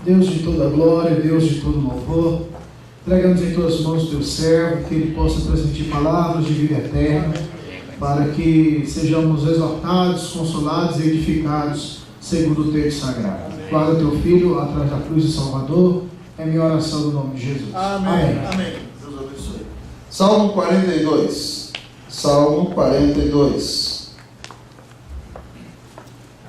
Deus de toda glória, Deus de todo louvor, entregamos em tuas mãos o teu servo, que ele possa transmitir palavras de vida eterna, para que sejamos exortados, consolados e edificados segundo o texto sagrado. Guarda teu filho atrás da cruz de Salvador, é minha oração no nome de Jesus. Amém. Amém. Deus abençoe. Salmo 42. Salmo 42.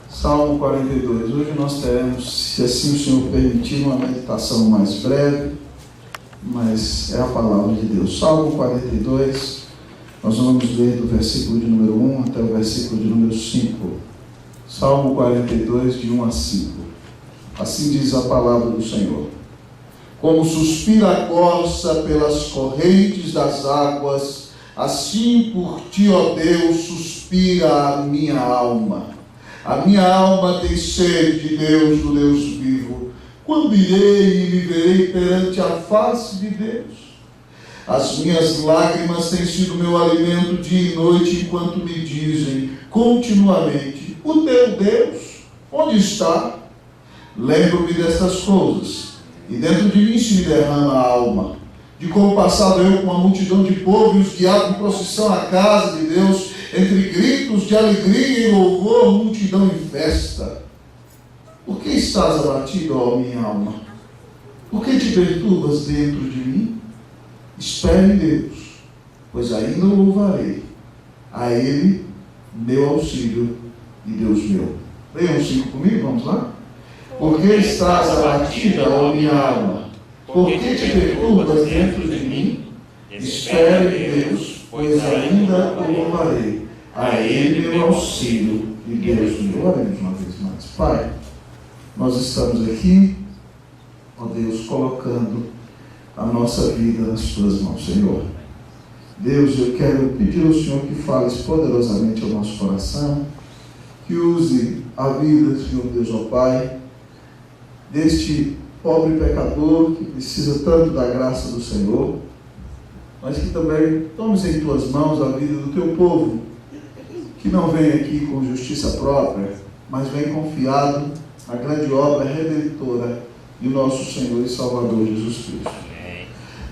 Salmo 42. Hoje nós teremos, se assim o Senhor permitir, uma meditação mais breve, mas é a palavra de Deus. Salmo 42, nós vamos ler do versículo de número 1 até o versículo de número 5. Salmo 42, de 1 a 5. Assim diz a palavra do Senhor. Como suspira a corça pelas correntes das águas, assim por ti, ó Deus, suspira a minha alma. A minha alma tem sede de Deus, do Deus vivo. Quando irei e me verei perante a face de Deus? As minhas lágrimas têm sido meu alimento dia e noite, enquanto me dizem continuamente: o teu Deus, onde está? Lembro-me destas coisas, e dentro de mim se me derrama a alma, de como passava eu com uma multidão de povo e os guiava em procissão à casa de Deus, entre gritos de alegria e louvor, multidão em festa. Por que estás abatido, ó minha alma? Por que te perturbas dentro de mim? Espere em Deus, pois ainda o louvarei. A Ele, meu auxílio e Deus meu. Leiam 5 comigo, vamos lá? Por que estás abatida, ó minha alma? Por que te perturbas dentro de mim? Espere em Deus, pois ainda o louvarei. A Ele meu auxílio e Deus meu. Oremos uma vez mais. Pai, nós estamos aqui, ó Deus, colocando a nossa vida nas tuas mãos, Senhor. Deus, eu quero pedir ao Senhor que fales poderosamente ao nosso coração, que use a vida, Senhor Deus, ó Pai, deste pobre pecador que precisa tanto da graça do Senhor, mas que também tomes em tuas mãos a vida do teu povo, que não vem aqui com justiça própria, mas vem confiado na grande obra redentora de nosso Senhor e Salvador Jesus Cristo.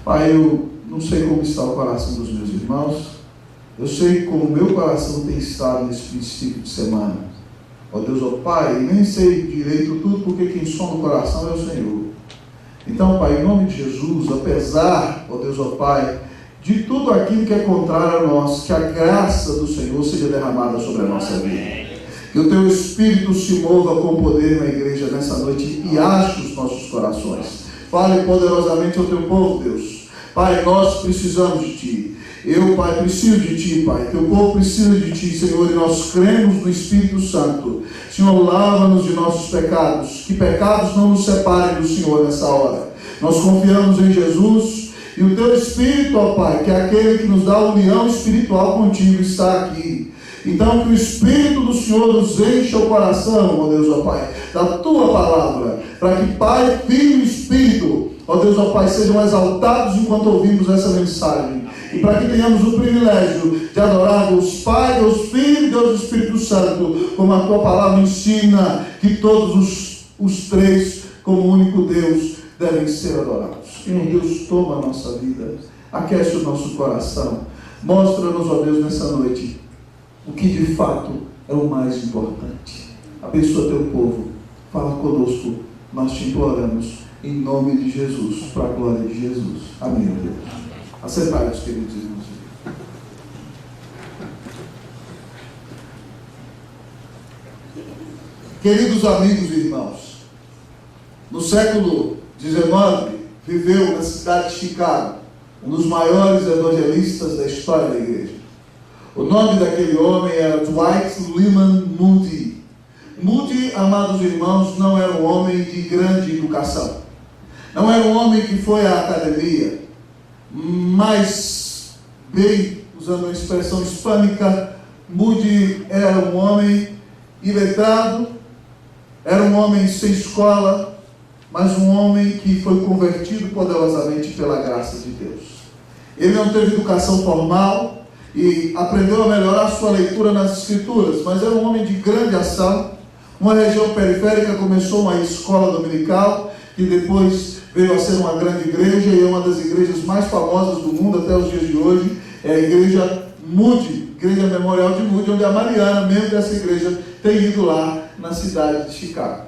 Pai, eu não sei como está o coração dos meus irmãos, eu sei como o meu coração tem estado nesse princípio de semana. Ó Deus, ó Pai, nem sei direito tudo, porque quem soma o coração é o Senhor. Então, Pai, em nome de Jesus, apesar, ó Deus, ó Pai, de tudo aquilo que é contrário a nós, que a graça do Senhor seja derramada sobre a nossa vida. Que o Teu Espírito se mova com poder na igreja nessa noite e ache os nossos corações. Fale poderosamente ao Teu povo, Deus. Pai, nós precisamos de Ti. Eu, Pai, preciso de Ti, Pai. Teu povo precisa de Ti, Senhor, e nós cremos no Espírito Santo. Senhor, lava-nos de nossos pecados. Que pecados não nos separem do Senhor nessa hora. Nós confiamos em Jesus. E o Teu Espírito, ó Pai, que é aquele que nos dá a união espiritual contigo, está aqui. Então que o Espírito do Senhor nos encha o coração, ó Deus, ó Pai, da Tua palavra, para que Pai, Filho e Espírito, ó Deus, ó Pai, sejam exaltados enquanto ouvimos essa mensagem. E para que tenhamos o privilégio de adorar Deus Pai, Deus Filho e Deus Espírito Santo, como a Tua palavra ensina, que todos os três, como único Deus, devem ser adorados. Senhor Deus, toma a nossa vida, aquece o nosso coração, mostra-nos, ó Deus, nessa noite, o que de fato é o mais importante. Abençoa Teu povo, fala conosco, nós te imploramos, em nome de Jesus, para a glória de Jesus. Amém, ó Deus. Assentai-vos, queridos irmãos. Queridos amigos e irmãos, no século XIX, viveu na cidade de Chicago um dos maiores evangelistas da história da igreja. O nome daquele homem era Dwight Lyman Moody. Moody, amados irmãos, não era um homem de grande educação. Não era um homem que foi à academia, mas, bem, usando a expressão hispânica, Moody era um homem iletrado, era um homem sem escola, mas um homem que foi convertido poderosamente pela graça de Deus. Ele não teve educação formal e aprendeu a melhorar sua leitura nas Escrituras, mas era um homem de grande ação. Uma região periférica começou uma escola dominical que depois veio a ser uma grande igreja e é uma das igrejas mais famosas do mundo até os dias de hoje, é a igreja Moody, Igreja Memorial de Moody, onde a Mariana, membro dessa igreja, tem ido lá na cidade de Chicago.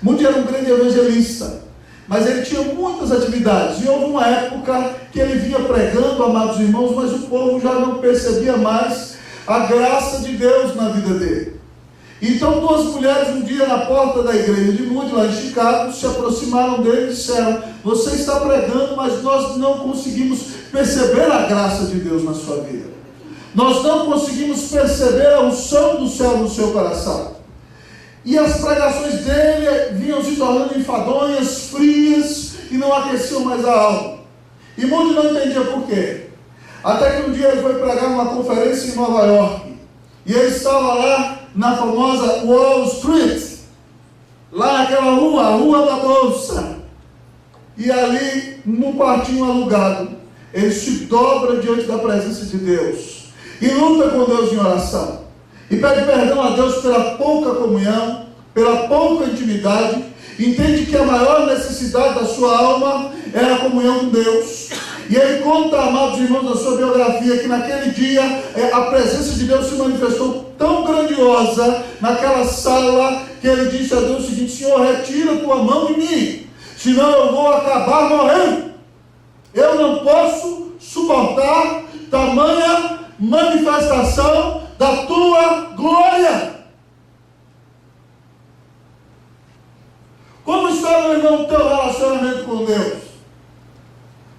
Moody era um grande evangelista, mas ele tinha muitas atividades, e houve uma época que ele vinha pregando, amados irmãos, mas o povo já não percebia mais a graça de Deus na vida dele. Então duas mulheres um dia na porta da igreja de Moody, lá em Chicago, se aproximaram dele e disseram: você está pregando, mas nós não conseguimos perceber a graça de Deus na sua vida. Nós não conseguimos perceber a unção do céu no seu coração. E as pregações dele vinham se tornando enfadonhas, frias, e não aqueciam mais a alma. E Moody não entendia por quê. Até que um dia ele foi pregar numa conferência em Nova York, e ele estava lá na famosa Wall Street, lá naquela rua, a Rua da Bolsa, e ali, num quartinho alugado, ele se dobra diante da presença de Deus, e luta com Deus em oração, e pede perdão a Deus pela pouca comunhão, pela pouca intimidade, entende que a maior necessidade da sua alma era a comunhão com Deus. E ele conta, amados irmãos, na sua biografia, que naquele dia a presença de Deus se manifestou tão grandiosa naquela sala, que ele disse a Deus o seguinte: Senhor, retira tua mão de mim, senão eu vou acabar morrendo. Eu não posso suportar tamanha manifestação da tua glória. Como está, meu irmão, o teu relacionamento com Deus?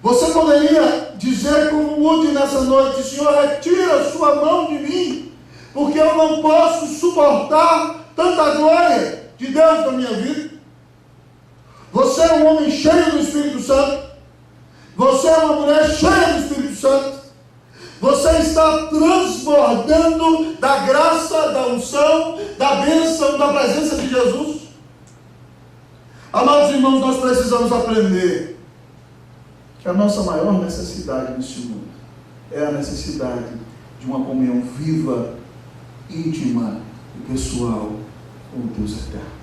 Você poderia dizer como Moody nessa noite: Senhor, retira sua mão de mim, porque eu não posso suportar tanta glória de Deus na minha vida. Você é um homem cheio do Espírito Santo, você é uma mulher cheia do Espírito Santo, você está transbordando da graça, da unção, da bênção, da presença de Jesus. Amados irmãos, nós precisamos aprender que a nossa maior necessidade nesse mundo é a necessidade de uma comunhão viva, íntima e pessoal com o Deus eterno.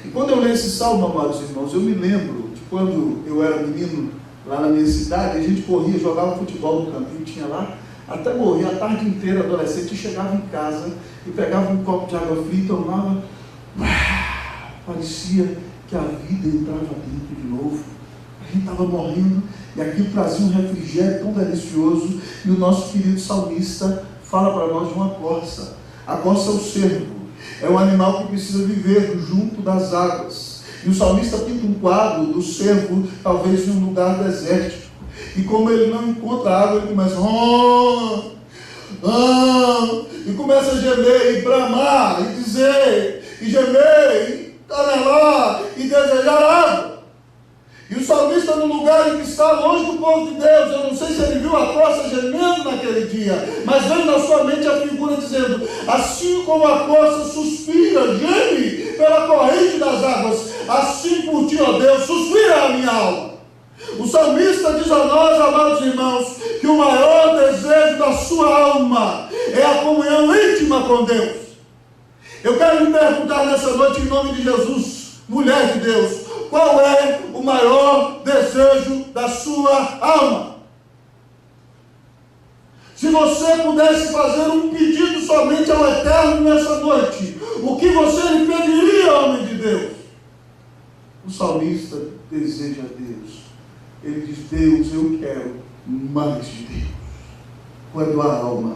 E quando eu leio esse salmo, amados irmãos, eu me lembro de quando eu era menino lá na minha cidade, a gente corria, jogava futebol no campinho, tinha lá, até morrer a tarde inteira, adolescente, e chegava em casa e pegava um copo de água fria e tomava, parecia que a vida entrava dentro de novo. A gente estava morrendo e aquilo trazia um refrigério tão delicioso. E o nosso querido salmista fala para nós de uma corça. A corça é o cervo, é um animal que precisa viver junto das águas. E o salmista pinta um quadro do cervo, talvez em um lugar desértico. E como ele não encontra água, ele começa e começa a gemer e bramar e dizer, e gemer, e tanelar e desejar água. E o salmista, no lugar em que está, longe do povo de Deus, eu não sei se ele viu a corça gemendo naquele dia, mas veio na sua mente a figura dizendo: assim como a corça suspira, geme pela corrente das águas, assim por ti, ó Deus, suspira a minha alma. O salmista diz a nós, amados irmãos, que o maior desejo da sua alma é a comunhão íntima com Deus. Eu quero lhe perguntar nessa noite, em nome de Jesus, mulher de Deus, qual é o maior desejo da sua alma? Se você pudesse fazer um pedido somente ao Eterno nessa noite, o que você lhe pediria, homem de Deus? O salmista deseja a Deus. Ele diz: Deus, eu quero mais de Deus. Quando a alma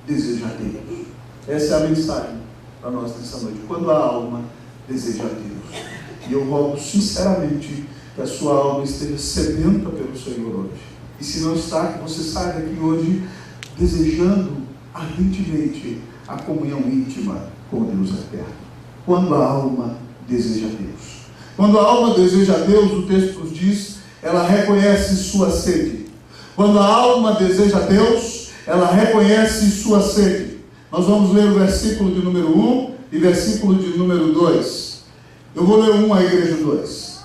deseja a Deus. Essa é a mensagem para nós nessa noite. Quando a alma deseja a Deus. E eu rogo sinceramente que a sua alma esteja sedenta pelo Senhor hoje. E se não está, que você saia daqui hoje desejando ardentemente a comunhão íntima com Deus eterno. Quando a alma deseja a Deus. Quando a alma deseja a Deus, o texto nos diz, ela reconhece sua sede. Quando a alma deseja a Deus, ela reconhece sua sede. Nós vamos ler o versículo de número 1 e versículo de número 2. Eu vou ler 1, a igreja 2.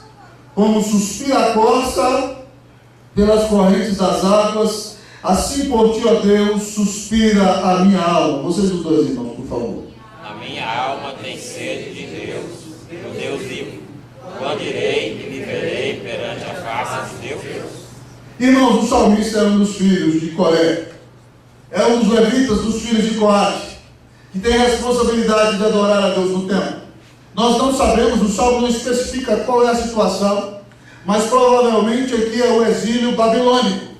Como suspira a corça pelas correntes das águas, assim por ti, ó Deus, suspira a minha alma. Vocês os dois, irmãos, por favor. A minha alma tem sede de Deus, do Deus vivo. quando irei e me verei perante a face de Deus. Irmãos, o salmista era um dos filhos de Coré. É um dos levitas, dos filhos de Coate, que tem a responsabilidade de adorar a Deus no templo. Nós não sabemos, o salmo não especifica qual é a situação, mas provavelmente aqui é o exílio babilônico.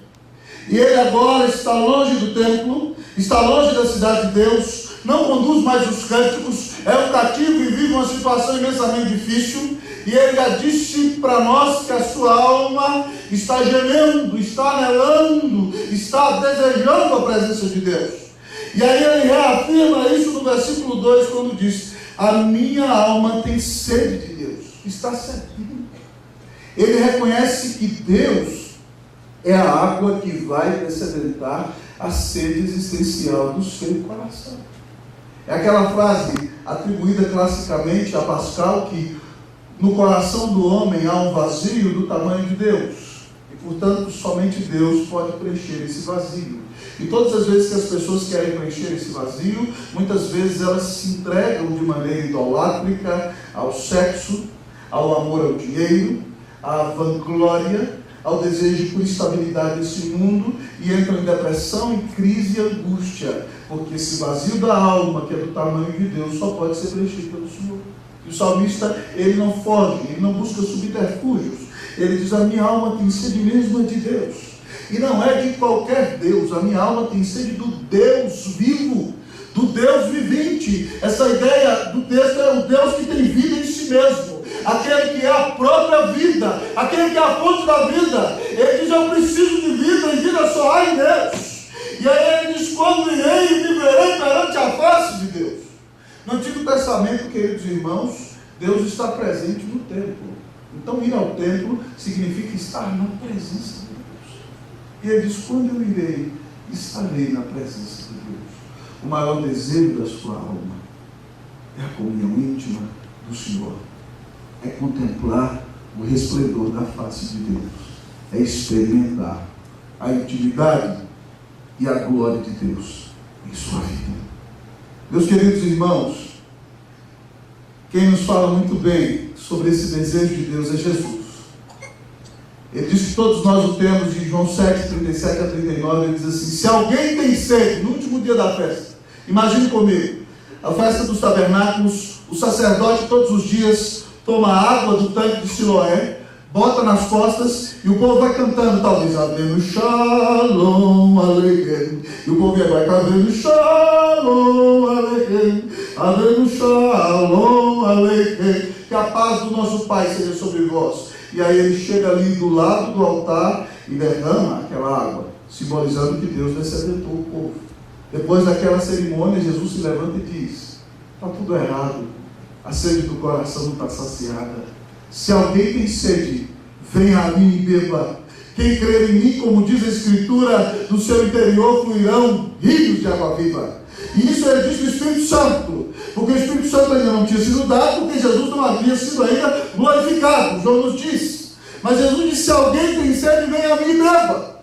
E ele agora está longe do templo, está longe da cidade de Deus, não conduz mais os cânticos, é um cativo e vive uma situação imensamente difícil. E ele já disse para nós que a sua alma está gemendo, está anelando, está desejando a presença de Deus. E aí ele reafirma isso no versículo 2, quando diz: a minha alma tem sede de Deus. Está certinho. Ele reconhece que Deus é a água que vai dessedentar a sede existencial do seu coração. É aquela frase atribuída classicamente a Pascal, que no coração do homem há um vazio do tamanho de Deus. E, portanto, somente Deus pode preencher esse vazio. E todas as vezes que as pessoas querem preencher esse vazio, muitas vezes elas se entregam de maneira idolátrica ao sexo, ao amor ao dinheiro, à vanglória, ao desejo por estabilidade desse mundo, e entram em depressão, em crise e angústia, porque esse vazio da alma, que é do tamanho de Deus, só pode ser preenchido pelo Senhor. E o salmista, ele não foge, ele não busca subterfúgios. Ele diz: a minha alma tem sede mesmo de Deus. E não é de qualquer Deus, a minha alma tem sede do Deus vivo, do Deus vivente. Essa ideia do texto é o Deus que tem vida em si mesmo, aquele que é a própria vida, aquele que é a fonte da vida. Ele diz: eu preciso de vida, e vida só há em Deus. E aí ele diz: quando irei e me verei perante a face de Deus. No Antigo Testamento, queridos irmãos, Deus está presente no templo. Então, ir ao templo significa estar na presença de Deus. E ele diz: quando eu irei, estarei na presença de Deus. O maior desejo da sua alma é a comunhão íntima do Senhor. É contemplar o resplendor da face de Deus. É experimentar a intimidade e a glória de Deus em sua vida. Meus queridos irmãos, quem nos fala muito bem sobre esse desejo de Deus é Jesus. Ele diz que todos nós o temos, em João 7, 37 a 39, ele diz assim: se alguém tem sede, no último dia da festa, imagine comigo, a festa dos tabernáculos, o sacerdote todos os dias toma água do tanque de Siloé, bota nas costas, e o povo vai cantando, talvez, Avenu Shalom Aleichem, e o povo vai Avenu Shalom Aleichem, Avenu Shalom Aleichem, que a paz do nosso Pai seja sobre vós. E aí ele chega ali do lado do altar e derrama aquela água, simbolizando que Deus dessedentou o povo. Depois daquela cerimônia, Jesus se levanta e diz: está tudo errado, a sede do coração não está saciada. Se alguém tem sede, venha a mim e beba. Quem crer em mim, como diz a Escritura, do seu interior fluirão rios de água viva. E isso ele diz do Espírito Santo, porque o Espírito Santo ainda não tinha sido dado, porque Jesus não havia sido ainda glorificado. João nos diz. Mas Jesus disse: se alguém tem sede, venha a mim e beba.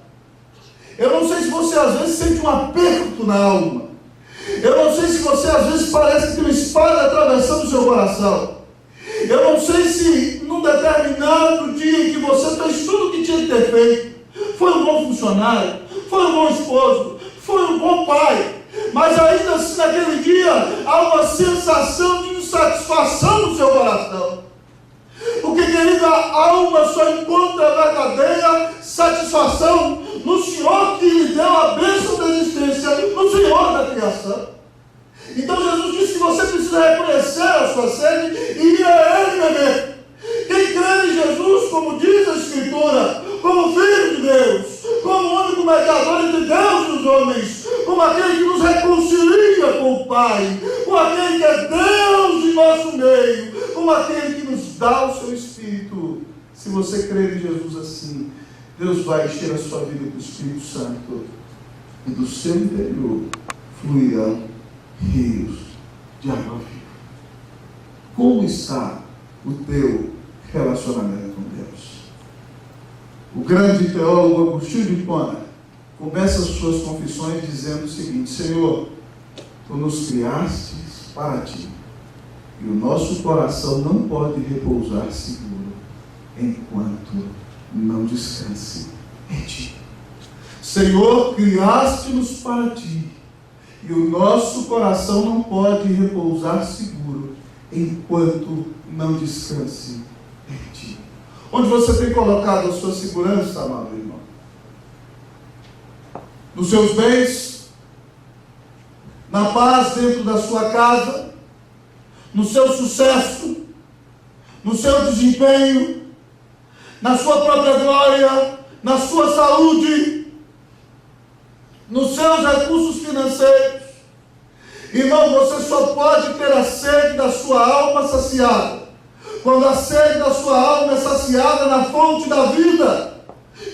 Eu não sei se você às vezes sente um aperto na alma. Eu não sei se você às vezes parece que tem uma espada atravessando o seu coração. Eu não sei se num determinado dia em que você fez tudo o que tinha que ter feito, foi um bom funcionário, foi um bom esposo, foi um bom pai, mas ainda assim naquele dia há uma sensação de insatisfação no seu coração. Porque, querida, a alma só encontra a verdadeira satisfação no Senhor que lhe deu a bênção da existência, no Senhor da criação. Então Jesus disse que você precisa reconhecer a sua sede e ir a Ele beber. Quem crê em Jesus, como diz a Escritura, como Filho de Deus, como o único mediador entre Deus e os homens, como aquele que nos reconcilia com o Pai, como aquele que é Deus em nosso meio, como aquele que nos dá o seu Espírito. Se você crer em Jesus assim, Deus vai encher a sua vida com o Espírito Santo, e do seu interior fluirão rios de água viva. Como está o teu relacionamento com Deus? O grande teólogo Agostinho de Hipona começa as suas confissões dizendo o seguinte: Senhor, Tu nos criastes para Ti, e o nosso coração não pode repousar seguro enquanto não descanse em ti. Senhor, criaste-nos para ti, e o nosso coração não pode repousar seguro enquanto não descanse em ti. Onde você tem colocado a sua segurança, amado irmão? Nos seus bens? Na paz dentro da sua casa? No seu sucesso? No seu desempenho? Na sua própria glória? Na sua saúde? Nos seus recursos financeiros? Irmão, você só pode ter a sede da sua alma saciada quando a sede da sua alma é saciada na fonte da vida,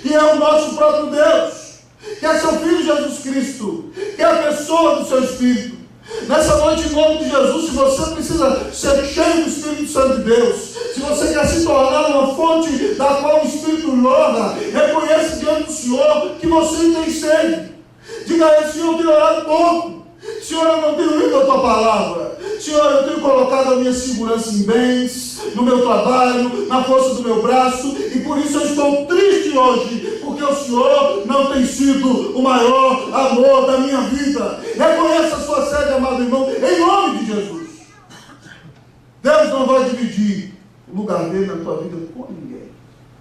que é o nosso próprio Deus, que é seu Filho Jesus Cristo, que é a pessoa do seu Espírito. Nessa noite, em nome de Jesus, se você precisa ser cheio do Espírito Santo de Deus, se você quer se tornar uma fonte da qual o Espírito honra, reconheça diante do Senhor que você tem sede. Diga a Ele: Senhor, eu tenho orado pouco. Senhor, eu não tenho lido a tua palavra. Senhor, eu tenho colocado a minha segurança em bens, no meu trabalho, na força do meu braço, e por isso eu estou triste hoje, porque o Senhor não tem sido o maior amor da minha vida. Reconheça a sua sede, amado irmão, em nome de Jesus. Deus não vai dividir o lugar dele na tua vida com ninguém.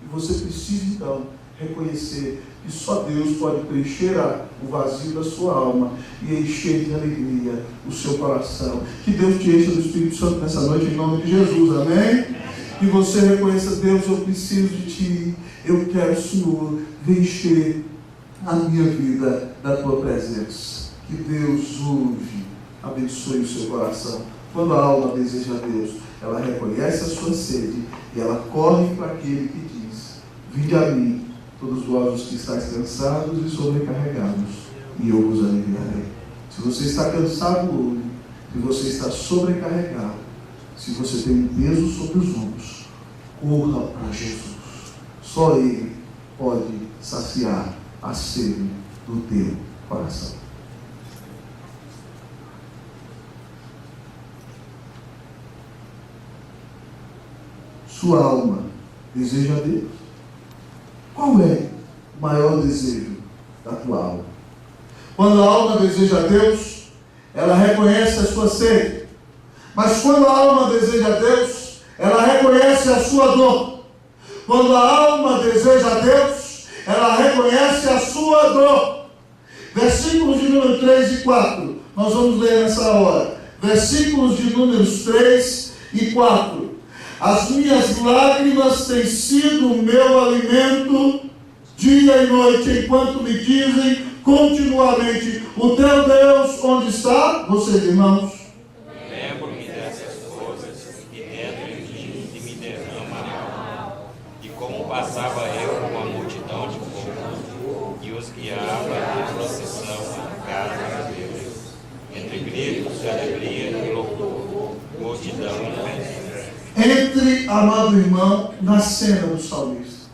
E você precisa então reconhecer que só Deus pode preencher o vazio da sua alma e encher de alegria o seu coração. Que Deus te encha do Espírito Santo nessa noite, em nome de Jesus, amém? Que você reconheça: Deus, eu preciso de ti, eu quero, Senhor, encher a minha vida da tua presença. Que Deus hoje abençoe o seu coração. Quando a alma deseja a Deus, ela reconhece a sua sede e ela corre para aquele que diz: vinde a mim, todos vós os que estáis cansados e sobrecarregados, e eu vos aliviarei. Se você está cansado hoje, se você está sobrecarregado, se você tem um peso sobre os ombros, corra para Jesus. Só Ele pode saciar a sede do teu coração. Sua alma deseja a Deus? Qual é o maior desejo da tua alma? Quando a alma deseja a Deus, ela reconhece a sua sede. Mas quando a alma deseja a Deus, ela reconhece a sua dor. Quando a alma deseja a Deus, ela reconhece a sua dor. Versículos de número 3 e 4. Nós vamos ler nessa hora. Versículos de números 3 e 4. As minhas lágrimas têm sido o meu alimento dia e noite, enquanto me dizem continuamente: o teu Deus onde está? Vocês, irmãos? Lembro-me dessas coisas que dentro de mim me derrama a alma, de como passava eu com a multidão de povo e os guiava em procissão à casa de Deus, entre gritos de alegria e louvor, multidão imensa. Entre, amado irmão, na cena do salmista.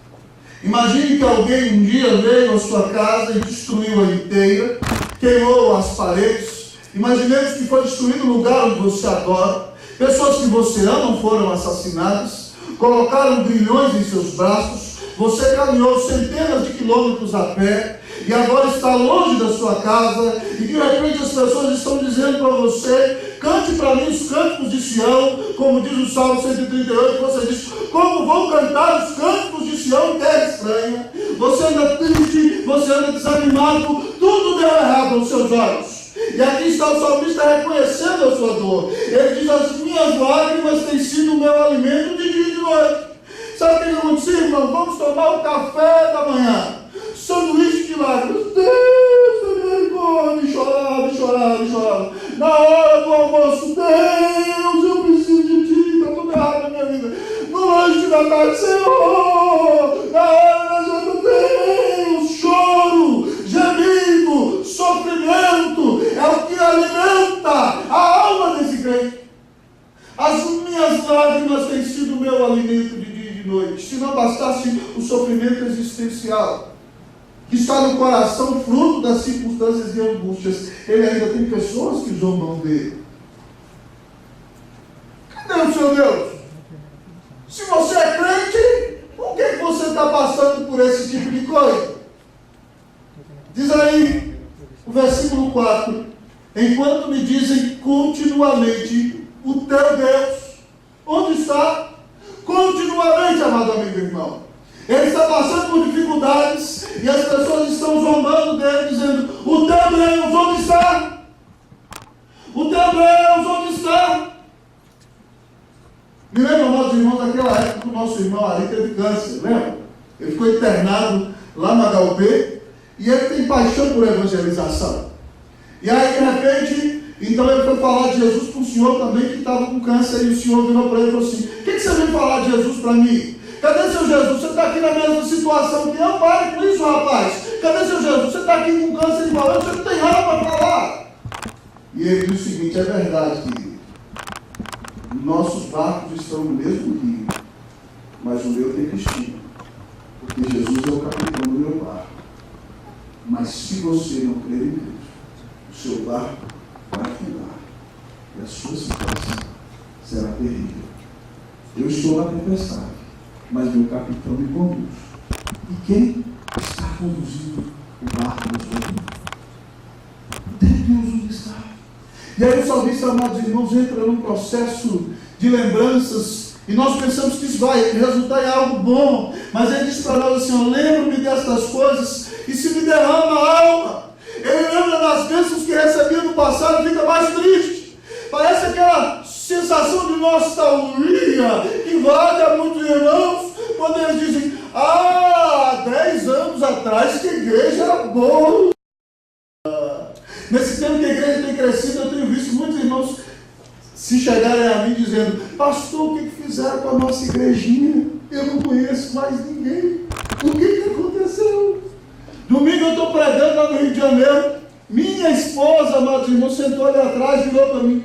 Imagine que alguém um dia veio à sua casa e destruiu-a inteira, queimou as paredes. Imaginemos que foi destruído o lugar onde você adora. Pessoas que você ama foram assassinadas, colocaram grilhões em seus braços. Você caminhou centenas de quilômetros a pé e agora está longe da sua casa, e de repente as pessoas estão dizendo para você: cante para mim os cânticos de Sião, como diz o Salmo 138, você diz: como vou cantar os cânticos de Sião em terra estranha? Você anda triste, você anda desanimado, tudo deu errado aos seus olhos. E aqui está o salmista reconhecendo a sua dor. Ele diz: as minhas lágrimas têm sido o meu alimento de dia e de noite. Sabe o que aconteceu, irmão? Vamos tomar o café da manhã, sanduíche de lágrimas. Deus, misericórdia, chorava. Na hora do almoço: Deus, eu preciso de ti, está tudo errado na minha vida. No lanche da tarde: Senhor, na hora da janta: Deus, choro, gemido, sofrimento, é o que alimenta a alma desse crente. As minhas lágrimas têm sido o meu alimento de dia e de noite. Se não bastasse o sofrimento existencial que está no coração, fruto das circunstâncias e angústias, ele ainda tem pessoas que zombam dele. Cadê o seu Deus? Se você é crente, por esse tipo de coisa. Diz aí, o versículo 4: enquanto me dizem continuamente, o teu Deus, onde está? Continuamente, amado amigo e irmão. Ele está passando por dificuldades e as pessoas estão zombando dele, dizendo: o teu Deus, onde está? O teu Deus, onde está? Me lembra, amados irmãos, daquela época que o nosso irmão Ari teve câncer, lembra? Ele ficou internado lá na HUP e ele tem paixão por evangelização. E aí, de repente, então ele foi falar de Jesus para um senhor também que estava com câncer, e o senhor virou para ele e falou assim: o que você vem falar de Jesus para mim? Cadê seu Jesus? Você está aqui na mesma situação que eu. Pare com isso, rapaz. Cadê seu Jesus? Você está aqui com câncer igual eu, você não tem nada para falar. E ele disse o seguinte: é verdade, querido. Nossos barcos estão no mesmo rio, mas o meu tem destino, porque Jesus é o capitão do meu barco. Mas se você não crer em Deus, o seu barco vai afundar e a sua situação será terrível. Eu estou na tempestade, mas meu capitão me conduz. E quem está conduzindo o barco da sua vida? Deus onde está? E aí o salmista, amados irmãos, entra num processo de lembranças, e nós pensamos que isso vai resultar em algo bom, mas ele diz para nós assim: lembro-me destas coisas e se me derrama a alma. Ele lembra das bênçãos que recebia no passado e fica mais triste. Parece aquela sensação de nostalgia que invade a muitos irmãos quando eles dizem: há 10 anos atrás que a igreja era boa. Nesse tempo que a igreja tem crescido, eu tenho visto muitos irmãos se chegarem a mim dizendo: pastor, o que fizeram com a nossa igrejinha? Eu não conheço mais ninguém. O que aconteceu? Domingo eu estou pregando lá no Rio de Janeiro. Minha esposa, amados irmãos, sentou ali atrás e virou para mim: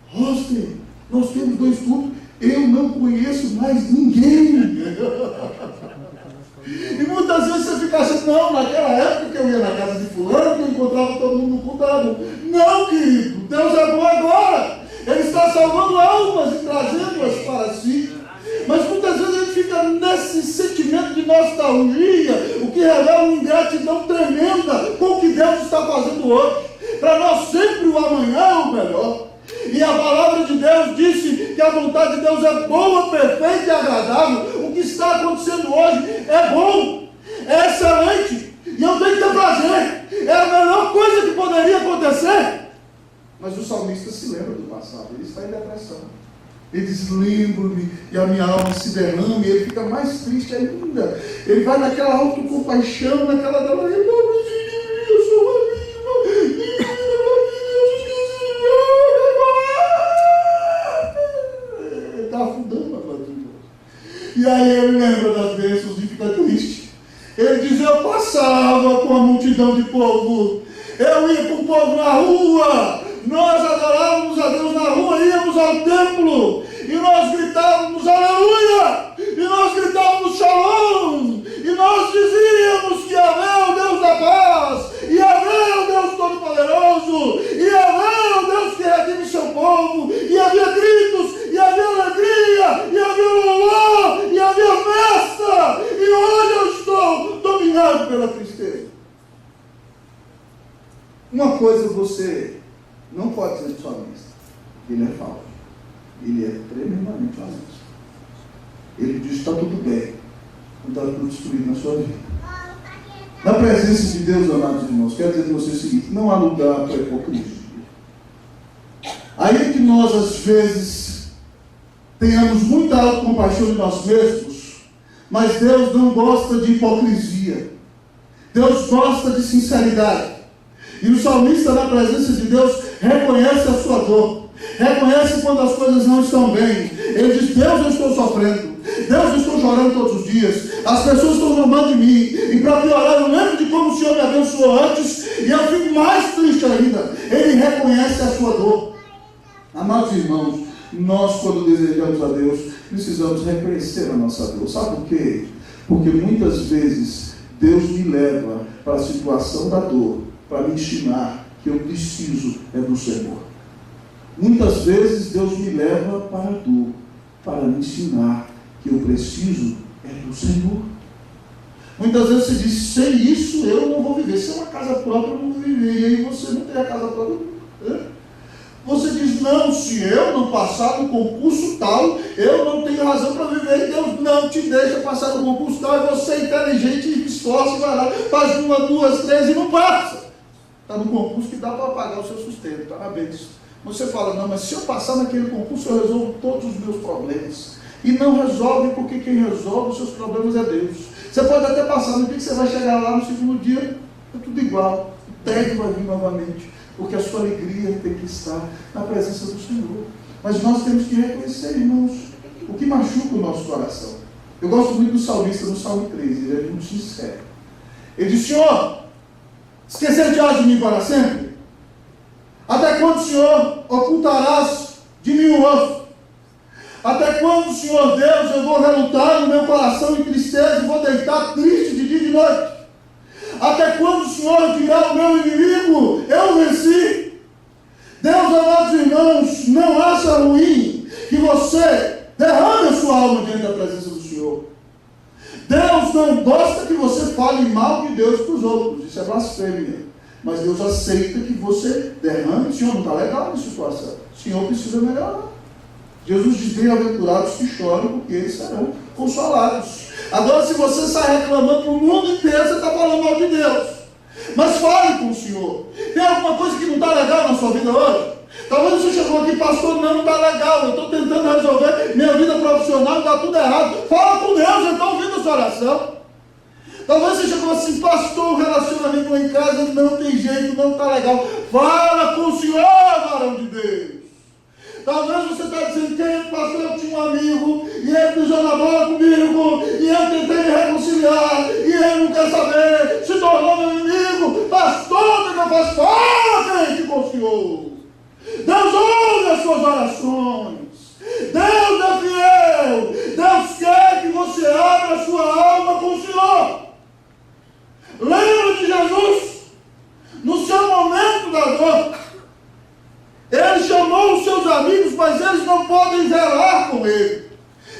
Roster, nós temos 2 cultos, eu não conheço mais ninguém. E muitas vezes você fica achando: não, naquela época que eu ia na casa de fulano, que eu encontrava todo mundo no culto, era bom. Não, querido, Deus é bom agora. Ele está salvando almas e trazendo-as para si. Mas muitas vezes a gente fica nesse sentimento de nostalgia, o que revela uma ingratidão tremenda com o que Deus está fazendo hoje. Para nós sempre o amanhã é o melhor. E a palavra de Deus disse que a vontade de Deus é boa, perfeita e agradável. O que está acontecendo hoje é bom, é excelente, e eu tenho que ter prazer. É a melhor coisa que poderia acontecer. Mas o salmista se lembra do passado, ele está em depressão. Ele diz: lembro-me, e a minha alma se derrama, e ele fica mais triste ainda. Ele vai naquela autocompaixão, naquela eu sou uma vítima, ele está afundando a família. E aí ele lembra das bênçãos e fica triste. Ele diz: eu passava com a multidão de povo, eu ia com o povo na rua, nós adorávamos a Deus na rua, íamos ao templo, e nós gritávamos aleluia, e nós gritávamos shalom, e nós dizíamos que Yahvé é o Deus da paz, e Yahvé é o Deus todo-poderoso, e Yahvé é o Deus que redime seu povo, e havia gritos, e havia alegria, e havia louvor, e havia festa, e hoje eu estou dominado pela tristeza. Uma coisa você não pode dizer do salmista: ele é falso, ele é tremendamente honesto. Ele diz: está tudo bem, não está tudo destruído na sua vida. Na presença de Deus, amados irmãos, quero dizer para você o seguinte: não há lugar para hipocrisia. Ainda que nós às vezes tenhamos muita autocompaixão de nós mesmos, mas Deus não gosta de hipocrisia. Deus gosta de sinceridade. E o salmista, na presença de Deus, reconhece a sua dor, reconhece quando as coisas não estão bem. Ele diz: Deus, eu estou sofrendo, Deus, eu estou chorando todos os dias, as pessoas estão zombando de mim, e para piorar, eu lembro de como o Senhor me abençoou antes, e eu fico mais triste ainda. Ele reconhece a sua dor. Amados irmãos, nós, quando desejamos a Deus, precisamos reconhecer a nossa dor. Sabe por quê? Porque muitas vezes Deus me leva para a situação da dor, para me ensinar que eu preciso é do Senhor. Muitas vezes Deus me leva para a dor, para me ensinar que eu preciso é do Senhor. Muitas vezes você diz, sem isso eu não vou viver. Sem uma casa própria eu não vou viver. E aí você não tem a casa própria. Você diz, não, se eu não passar no concurso tal, eu não tenho razão para viver. E Deus não te deixa passar no concurso tal. E você é inteligente e esforça, vai lá, faz 1, 2, 3 e não passa. Está no concurso que dá para pagar o seu sustento. Parabéns. Você fala, não, mas se eu passar naquele concurso, eu resolvo todos os meus problemas. E não resolve, porque quem resolve os seus problemas é Deus. Você pode até passar, no dia que você vai chegar lá no segundo dia, é tudo igual. O tédio vai vir novamente, porque a sua alegria tem que estar na presença do Senhor. Mas nós temos que reconhecer, irmãos, o que machuca o nosso coração. Eu gosto muito do salmista, no Salmo 13, ele é muito sincero. Ele diz, Senhor, esquecer de mim para sempre? Até quando, Senhor, ocultarás de mim o rosto? Até quando, Senhor Deus, eu vou relutar no meu coração em tristeza e vou deitar triste de dia e de noite? Até quando, Senhor, dirá o meu inimigo, eu venci? Deus, amados irmãos, não acha ruim que você derrame a sua alma diante da presença do Senhor. Deus não gosta que você fale mal de Deus para os outros, isso é blasfêmia. Mas Deus aceita que você derrame. O Senhor não está legal nessa situação. O Senhor precisa melhorar. Jesus diz, bem-aventurados que choram, porque eles serão consolados. Agora, se você sai reclamando para o mundo inteiro, você está falando mal de Deus. Mas fale com o Senhor. Tem alguma coisa que não está legal na sua vida hoje? Talvez você chegou aqui, pastor, não está legal. Eu estou tentando resolver minha vida profissional, está tudo errado. Fala com Deus, eu estou ouvindo a sua oração. Talvez você chegou assim, pastor, o relacionamento lá em casa não tem jeito, não está legal. Fala com o Senhor, varão de Deus. Talvez você está dizendo, pastor, eu tinha um amigo, e ele pisou na bola comigo, e eu tentei me reconciliar, e ele não quer saber, se tornou meu inimigo. Pastor, o que eu faço? Fala, crente, com o Senhor. Deus ouve as suas orações. Deus é fiel. Deus quer que você abra a sua alma com o Senhor. Lembra de Jesus? No seu momento da dor, Ele chamou os seus amigos, mas eles não podem velar com Ele.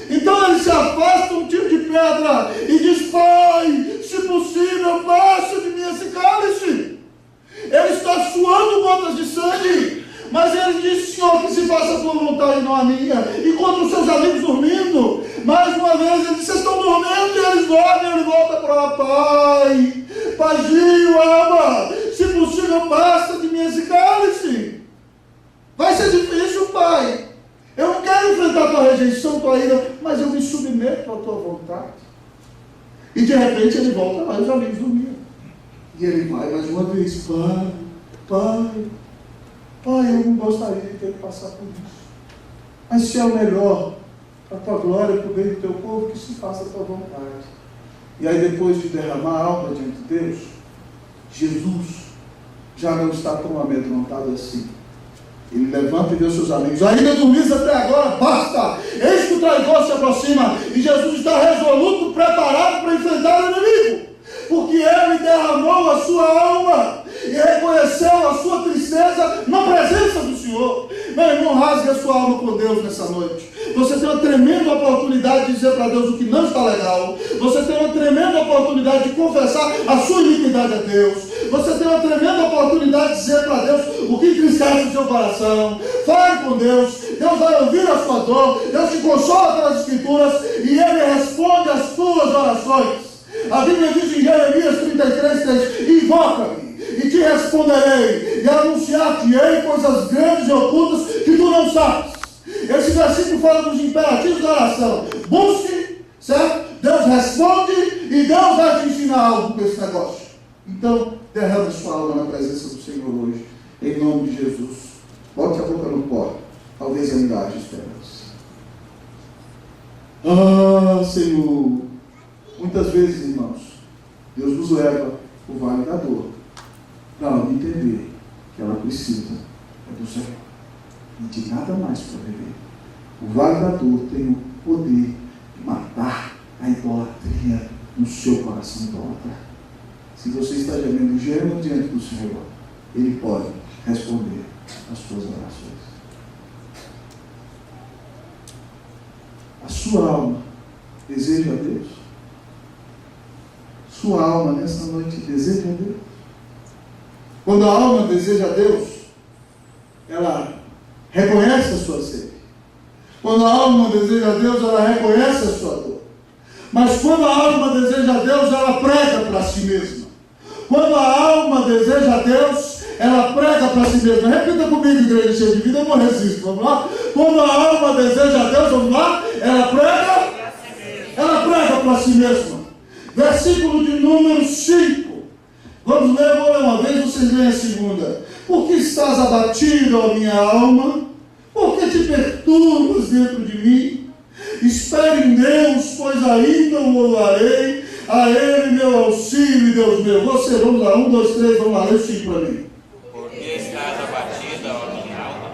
Então ele se afasta um tiro de pedra e diz, Pai, se possível, passa de mim esse cálice. Ele está suando gotas de sangue, mas ele diz, Senhor, que se faça a tua vontade, não a minha. Encontra os seus amigos dormindo. Mais uma vez ele diz, vocês estão dormindo, e eles dormem, ele volta para lá, Pai, Paizinho, ama, se possível, passa de mim esse cálice. Vai ser difícil, Pai. Eu não quero enfrentar a tua rejeição, tua ira, mas eu me submeto à tua vontade. E de repente ele volta lá, os amigos dormiam. E ele vai mais uma vez, Pai, eu não gostaria de ter que passar por isso. Mas se é o melhor, para a tua glória, para o bem do teu povo, que se faça a tua vontade. E aí depois de derramar a alma diante de Deus, Jesus já não está tão amedrontado assim. Ele levanta e vê os seus amigos. Ainda dormis até agora, basta! Eis que o traidor se aproxima. E Jesus está resoluto, preparado para enfrentar o inimigo. Porque ele derramou a sua alma e reconheceu a sua tristeza na presença do Senhor. Meu irmão, rasgue a sua alma com Deus nessa noite. Você tem uma tremenda oportunidade de dizer para Deus o que não está legal. Você tem uma tremenda oportunidade de confessar a sua iniquidade a Deus. Você tem uma tremenda oportunidade de dizer para Deus o que entristece o seu coração. Fale com Deus. Deus vai ouvir a sua dor. Deus te consola pelas Escrituras e Ele responde às tuas orações. A Bíblia diz em Jeremias 33:3, invoca-me e te responderei e anunciar-te-ei coisas grandes e ocultas que tu não sabes. Esse versículo fala dos imperativos da oração. Busque, certo? Deus responde e Deus vai te ensinar algo com esse negócio. Então, derrame sua alma na presença do Senhor hoje, em nome de Jesus. Bote a boca no pó, talvez ainda haja esperança. Ah, Senhor, muitas vezes, irmãos, Deus nos leva o vale da dor, para ela entender que ela precisa do Senhor e de nada mais para viver. O vale da dor tem o poder de matar a idolatria no seu coração idólatra. Se você está gemendo, gema diante do Senhor, Ele pode responder às suas orações. A sua alma deseja a Deus? sua alma nessa noite deseja Deus? Quando a alma deseja Deus, ela reconhece a sua sede. Quando a alma deseja Deus, ela reconhece a sua dor. Mas quando a alma deseja Deus, ela prega para si mesma. Quando a alma deseja Deus, ela prega para si mesma. Repita comigo, igreja cheia de vida, eu não resisto. Vamos lá? Quando a alma deseja Deus, vamos lá? Ela prega para si mesma. Versículo de número 5. Vamos ler, vou ler uma vez, vocês leem a segunda. Por que estás abatido, ó minha alma? Por que te perturbas dentro de mim? Espere em Deus, pois ainda o louvarei. A Ele meu auxílio e Deus meu. Você, vamos lá, 1, 2, 3, vamos lá, lê o 5 para mim. Por que estás abatida, ó minha alma?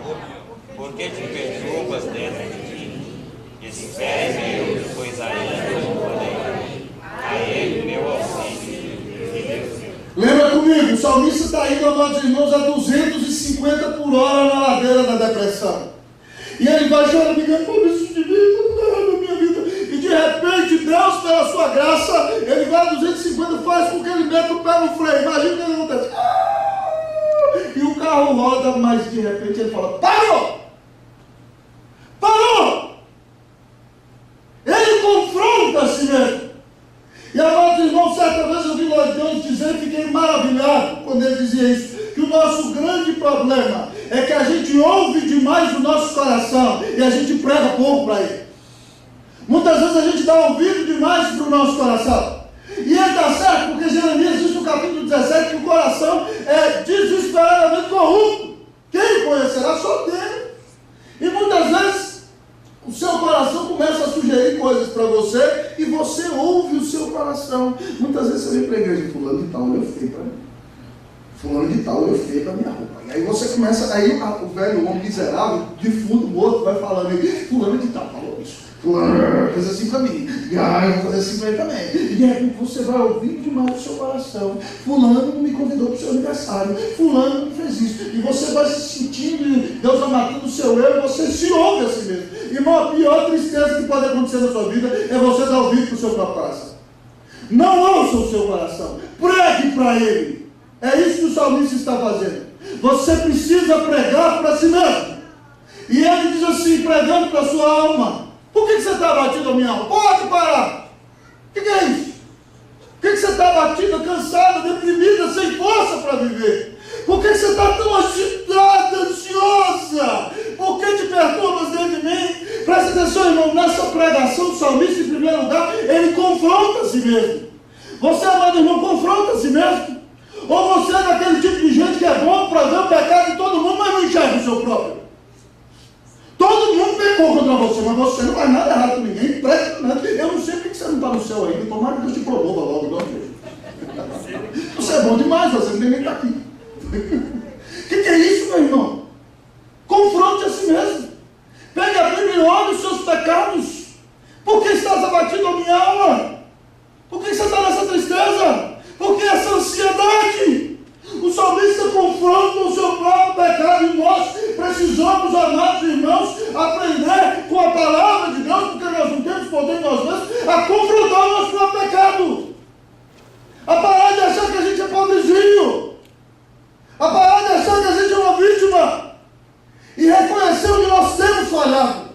Por que te perturbas dentro de mim? Espere em Deus, pois ainda o louvarei. A Ele meu auxílio e Deus meu. Lembra comigo, o salmista está indo, amados irmãos, a 250 por hora na ladeira da depressão. E ele vai choramingando, por isso de mim, tudo errado na minha vida. E de repente, Deus, pela sua graça, ele vai a 250, faz com que ele meta o pé no freio. Imagina o que acontece. E o carro roda, mas de repente ele fala, parou! Parou! Ele confronta a si mesmo. E amados irmãos, certa vez eu vi Lloyd Jones dizer, fiquei maravilhado quando ele dizia isso, que o nosso grande problema é que a gente ouve demais o nosso coração e a gente prega pouco para ele. Muitas vezes a gente dá ouvido demais para o nosso coração. E ele está certo, porque Jeremias diz no capítulo 17 que o coração é desesperadamente corrupto. Quem conhecerá? Só Deus. E muitas vezes o seu coração começa a sugerir coisas para você e você ouve o seu coração. Muitas vezes você vem para a igreja e fulano de tal olhou feio para mim. Fulano de tal olhou feio para minha roupa. E aí você começa, aí o velho homem miserável, de fundo morto, vai falando aí, fulano de tal falou isso. Fulano fez assim para mim. E eu vou fazer assim para ele também. E de repente você vai ouvir demais o seu coração. Fulano me convidou para o seu aniversário. Fulano me fez isso. E você vai se sentindo, Deus vai matando o seu eu, e você se ouve a si mesmo. Irmão, a pior tristeza que pode acontecer na sua vida é você dar ouvido para o seu próprio coração. Não ouça o seu coração. Pregue para ele. É isso que o salmista está fazendo. Você precisa pregar para si mesmo. E ele diz assim, pregando para a sua alma. Por que você está abatido, minha alma? Pode parar. O que é isso? Por que você está abatida, cansada, deprimida, sem força para viver? Por que você está tão agitada, ansiosa? Por que te perturbas dentro de mim? Presta atenção, irmão, nessa pregação do salmista, em primeiro lugar, ele confronta a si mesmo. Você, amado irmão, confronta a si mesmo? Ou você é daquele tipo de gente que é bom para ver o pecado de todo mundo, mas não enxerga o seu próprio? Todo mundo pecou contra você, mas você não faz nada errado com ninguém, impressionante. Eu não sei por que você não está no céu ainda, tomara que Deus te promova logo, não é? Você é bom demais, você não tem nem estar aqui. O que é isso, meu irmão? Confronte a si mesmo. Pegue a Bíblia e olhe os seus pecados. Por que estás abatido, a minha alma? Por que você está nessa tristeza? Por que essa ansiedade? O salmista confronta o seu próprio pecado e nós precisamos, amados irmãos, aprender com a palavra de Deus, porque nós não temos poder em nós mesmos, a confrontar o nosso próprio pecado. A parar de achar que a gente é pobrezinho. A parar de achar que a gente é uma vítima. E reconhecer onde nós temos falhado.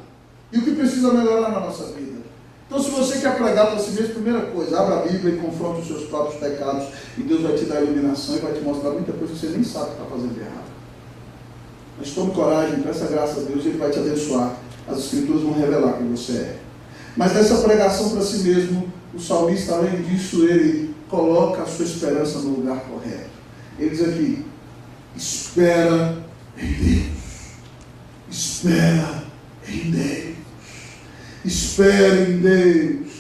E o que precisa melhorar na nossa vida. Então, se você quer pregar para si mesmo, primeira coisa, abra a Bíblia e confronte os seus próprios pecados. E Deus vai te dar iluminação e vai te mostrar muita coisa que você nem sabe que está fazendo de errado. Mas tome coragem, peça graça a Deus e Ele vai te abençoar. As Escrituras vão revelar quem você é. Mas nessa pregação para si mesmo, o salmista, além disso, ele coloca a sua esperança no lugar correto. Ele diz aqui, espera em Deus. Espera em Deus. Espera em Deus.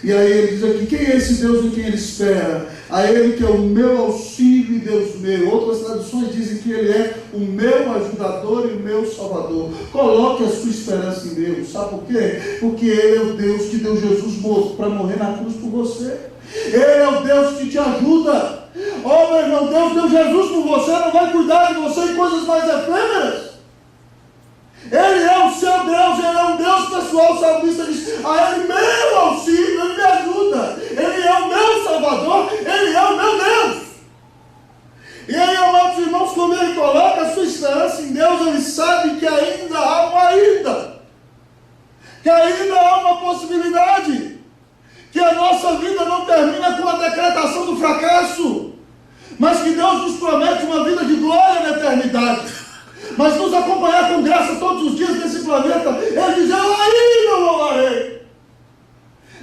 E aí ele diz aqui, quem é esse Deus em quem ele espera? A Ele que é o meu auxílio e Deus meu. Outras traduções dizem que Ele é o meu ajudador e o meu salvador. Coloque a sua esperança em Deus. Sabe por quê? Porque Ele é o Deus que deu Jesus morto para morrer na cruz por você. Ele é o Deus que te ajuda. Oh, meu irmão, Deus deu Jesus por você, não vai cuidar de você em coisas mais efêmeras. Ele é o seu Deus, Ele é um Deus pessoal. O salmista diz, a Ele meu auxílio, Ele me ajuda. Ele é o meu Salvador, nossa vida não termina com a decretação do fracasso, mas que Deus nos promete uma vida de glória na eternidade. Mas nos acompanhar com graça todos os dias nesse planeta, Ele diz: eu ainda louvarei.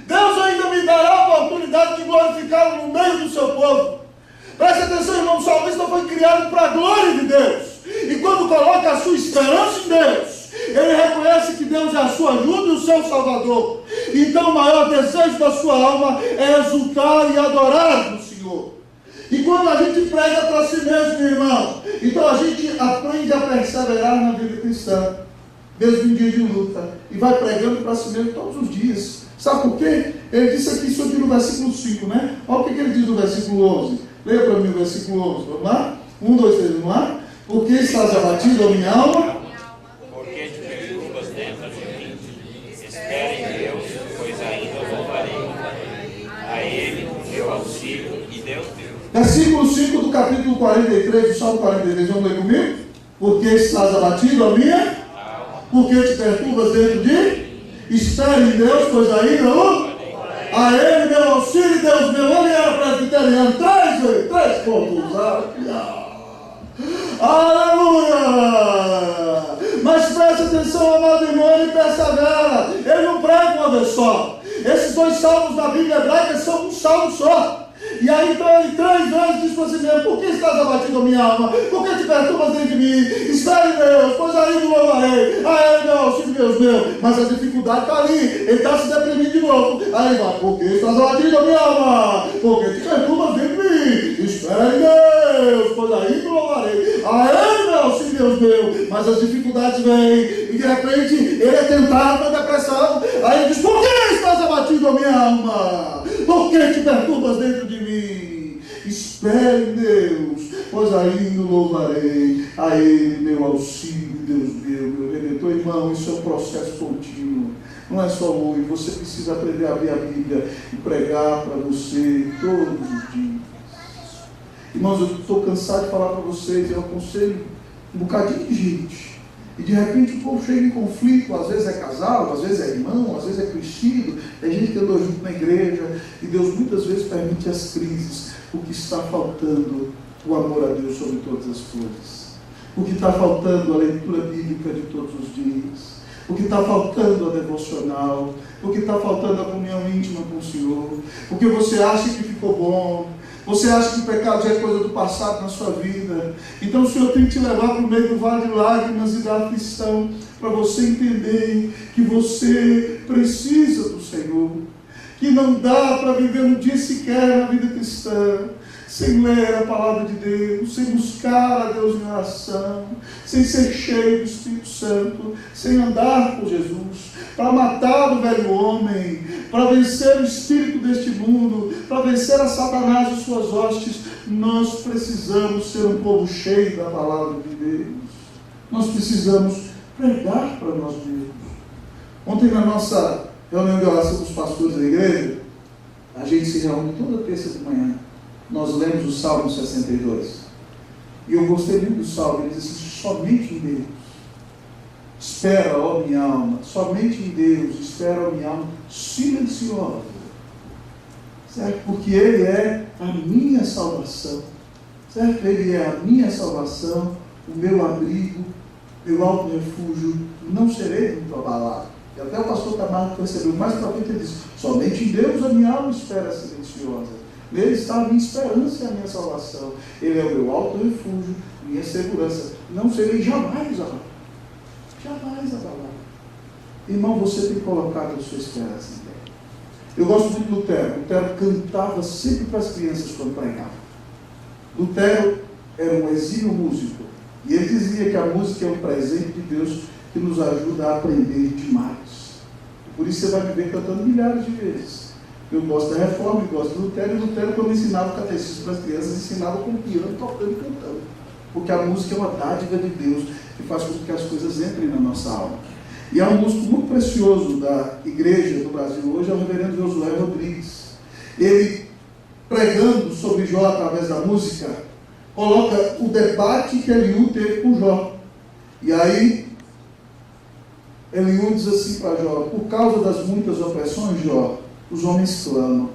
Deus ainda me dará a oportunidade de glorificá-lo no meio do seu povo. Preste atenção, irmão, o salmista foi criado para a glória de Deus. E quando coloca a sua esperança em Deus, ele reconhece que Deus é a sua ajuda e o seu Salvador. Então o maior desejo da sua alma é exultar e adorar no Senhor. E quando a gente prega para si mesmo, irmão, então a gente aprende a perseverar na vida cristã, mesmo em dia de luta, e vai pregando para si mesmo todos os dias. Sabe por quê? Ele disse aqui, isso aqui no versículo 5, né? Olha o que ele diz no versículo 11. Leia para mim o versículo 11, vamos lá? 1, 2, 3, vamos lá? Por que estás abatido, a minha alma? Porque te perturbas dentro de mim. Espera em Deus, pois ainda louvarei. A Ele, meu auxílio e Deus meu. Versículo 5 do capítulo 43, do Salmo 43, vamos ler comigo? Por que estás abatido, a minha? Por que te perturbas dentro de? Espera em Deus, pois ainda a Ele, meu auxílio, Deus meu. Ele era presbiteriano, 3 pontos. Aleluia! Mas preste atenção, amado irmão, ele persevera. Ele não prega uma vez só. Esses 2 salmos da Bíblia hebraica são um salmo só. E aí então ele 3 vezes diz para si mesmo: por que estás abatido, minha alma? Por que te perturbas dentro de mim? Espere em Deus, pois ainda louvarei. A Ele, meu auxílio, Deus meu. Mas a dificuldade está ali, ele está se deprimindo de novo. Aí ele vai: por que estás abatido, minha alma? Por que te perturbas dentro de mim? Espere em Deus, pois ainda louvarei. A Ele, meu auxílio, Deus meu. Mas as dificuldades vêm, e de repente ele é tentado na depressão. Aí ele diz: por que estás abatido, minha alma? Por que te perturbas dentro de mim? Espere em Deus, pois ainda louvarei. A Ele, meu auxílio, Deus meu redentor. Irmão, isso é um processo contínuo. Não é só hoje. Você precisa aprender a abrir a Bíblia e pregar para você todos os dias. Irmãos, eu estou cansado de falar para vocês. Eu aconselho um bocadinho de gente. E de repente o povo chega em conflito, às vezes é casal, às vezes é irmão, às vezes é crescido, é gente que andou junto na igreja, e Deus muitas vezes permite as crises, o que está faltando, o amor a Deus sobre todas as coisas, o que está faltando, a leitura bíblica de todos os dias, o que está faltando, a devocional, o que está faltando, a comunhão íntima com o Senhor, porque você acha que ficou bom, você acha que o pecado já é coisa do passado na sua vida. Então o Senhor tem que te levar para o meio do vale de lágrimas e da aflição, para você entender que você precisa do Senhor, que não dá para viver um dia sequer na vida cristã sem ler a palavra de Deus, sem buscar a Deus em oração, sem ser cheio do Espírito Santo, sem andar com Jesus, para matar o velho homem, para vencer o espírito deste mundo, para vencer a Satanás e suas hostes. Nós precisamos ser um povo cheio da palavra de Deus. Nós precisamos pregar para nós mesmos. Ontem, na nossa reunião de oração dos pastores da igreja, a gente se reúne toda terça de manhã. Nós lemos o Salmo 62. E eu gostei muito do Salmo. Ele diz assim: somente em Deus espera, ó minha alma. Somente em Deus espera, ó minha alma, silenciosa. Certo? Porque Ele é a minha salvação. Certo? Ele é a minha salvação, o meu abrigo, meu alto refúgio. Não serei muito abalado. E até o pastor Camargo percebeu mais para frente, ele disse: somente em Deus a minha alma espera silenciosa. Nele está a minha esperança e a minha salvação. Ele é o meu alto refúgio, minha segurança. Não serei jamais abalado. Jamais abalado. Irmão, você tem que colocar a sua esperança em Deus. Eu gosto muito de Lutero. Lutero cantava sempre para as crianças quando pregava. Lutero era um exímio músico. E ele dizia que a música é um presente de Deus que nos ajuda a aprender demais. Por isso você vai me ver cantando milhares de vezes. Eu gosto da Reforma, eu gosto do Lutero, e Lutero, quando ensinava o catecismo para as crianças, ensinava com piano, tocando e cantando. Porque a música é uma dádiva de Deus, que faz com que as coisas entrem na nossa alma. E há um músico muito precioso da igreja do Brasil hoje, é o reverendo Josué Rodrigues. Ele, pregando sobre Jó através da música, coloca o debate que Eliú teve com Jó. E aí, Eliú diz assim para Jó: por causa das muitas opressões, Jó, os homens clamam,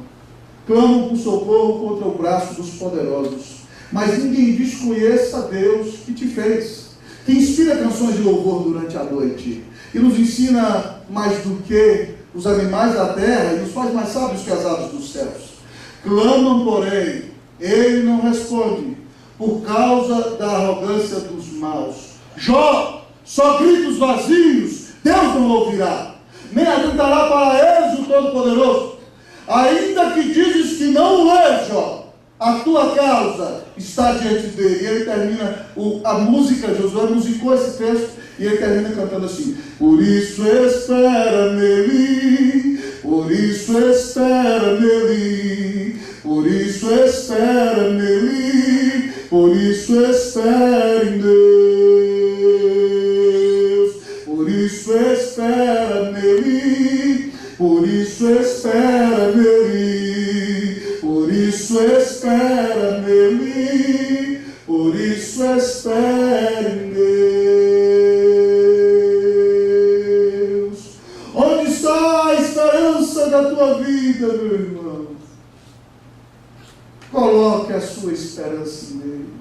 clamam por socorro contra o braço dos poderosos. Mas ninguém desconheça Deus que te fez, que inspira canções de louvor durante a noite, e nos ensina mais do que os animais da terra, e nos faz mais sábios que as aves dos céus. Clamam, porém, ele não responde, por causa da arrogância dos maus. Jó, só gritos vazios, Deus não ouvirá, nem atentará para eles o Todo-Poderoso. Ainda que dizes que não o és, Jó, a tua causa está diante dele. E ele termina a música, Josué musicou esse texto, e ele termina cantando assim: por isso espera nele, por isso espera nele, por isso espera nele, por isso espera em Deus, por isso espera nele, por isso espera nele, por isso espera nele, por isso espera em Deus. Onde está a esperança da tua vida, meu irmão? Coloque a sua esperança nele.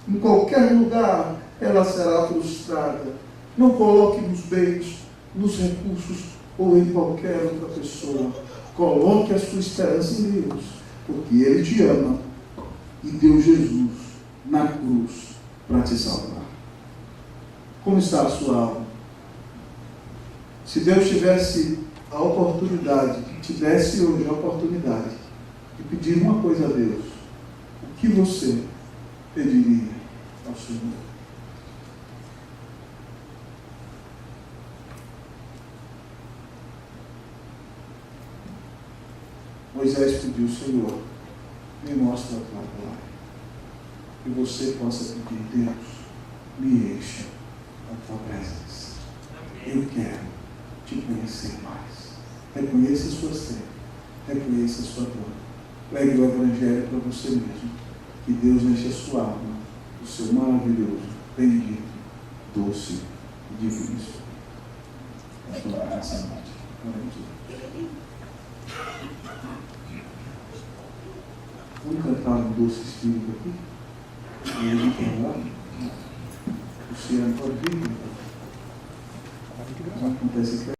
Em qualquer lugar ela será frustrada. Não coloque nos bens, nos recursos ou em qualquer outra pessoa. Coloque a sua esperança em Deus, porque Ele te ama e deu Jesus na cruz para te salvar. Como está a sua alma? Se Deus tivesse a oportunidade, te desse hoje a oportunidade de pedir uma coisa a Deus, o que você pediria ao Senhor? Moisés pediu: Senhor, me mostra a tua glória. Que você possa pedir: Deus, me encha a tua presença. Eu quero te conhecer mais. Reconheça a sua sede, reconheça a sua dor. Pregue o Evangelho para você mesmo. Que Deus enche a sua alma, o seu maravilhoso, bendito, doce e divino Espírito. Vamos orar nessa noite. Vamos cantar um doce Espírito aqui? E ele tem lá. O Senhor pode vir. Acontece que